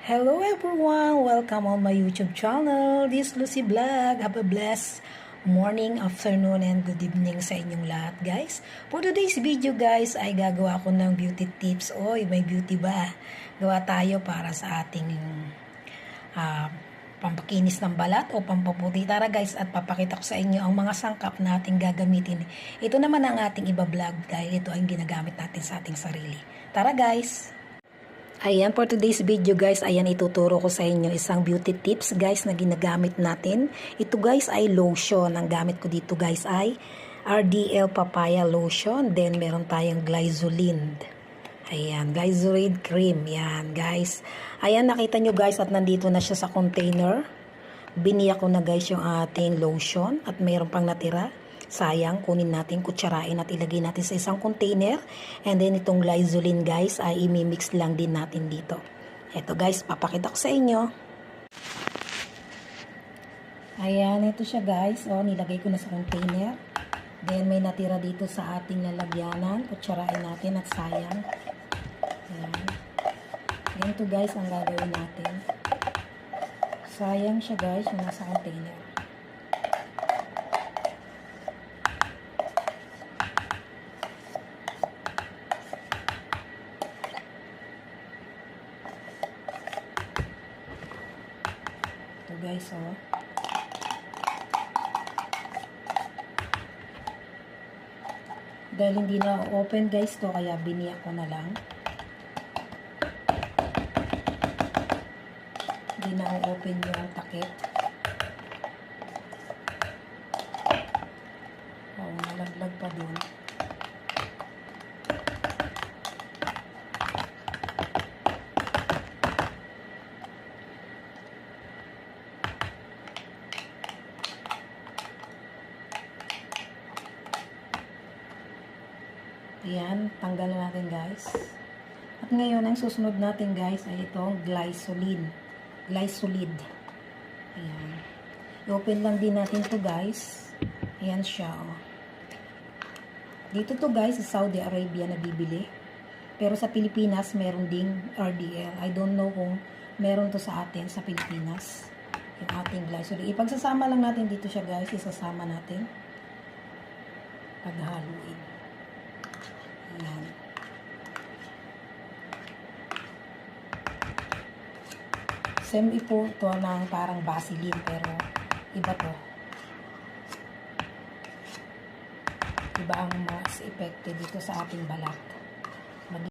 Hello everyone! Welcome on my YouTube channel. This is Lucy Vlog. Have a blessed morning, afternoon, and good evening sa inyong lahat, guys. For today's video, guys, ay gagawa ko ng beauty tips. Oy, may beauty ba? Gawa tayo para sa ating pampakinis ng balat o pampaputi. Tara, guys, at papakita ko sa inyo ang mga sangkap na ating gagamitin. Ito naman ang ating iba-vlog dahil ito ang ginagamit natin sa ating sarili. Tara, guys! Ayan, for today's video, guys, ayan, ituturo ko sa inyo isang beauty tips, guys, na ginagamit natin. Ito, guys, ay lotion. Ang gamit ko dito, guys, ay RDL Papaya Lotion. Then, meron tayong Glycerin. Ayan, Glycerin Cream. Yan, guys. Ayan, nakita nyo, guys, at nandito na siya sa container. Biniyak ko na, guys, yung ating lotion at meron pang natira. Sayang, kunin natin, kutsarain at ilagay natin sa isang container. And then itong Glycerin, guys, ay imimix lang din natin dito. Ito, guys, papakita ko sa inyo. Ayan, ito siya, guys. O, nilagay ko na sa container. Then may natira dito sa ating lalagyanan. Kutsarain natin at sayang. Ayan. Ganito, guys, ang gagawin natin. Sayang siya, guys, yung nasa container. Ito, guys, oh. Dahil hindi na open, guys, to kaya biniyak ko na lang. Hindi na open yung takip. Oh, nalaglag pa dun. Ayan, tanggalan natin, guys. At ngayon, ang susunod natin, guys, ay itong Glycerin. Ayan. I-open lang din natin to, guys. Ayan siya, oh. Dito to, guys, sa Saudi Arabia na bibili. Pero sa Pilipinas, meron ding RDL. I don't know kung meron to sa atin sa Pilipinas. Yung ating Glycerin. Ipagsasama lang natin dito siya, guys. Isasama natin. Paghaluin. Ayan. Same po ito ng parang Vaseline pero iba to. Iba ang mas effective dito sa ating balat.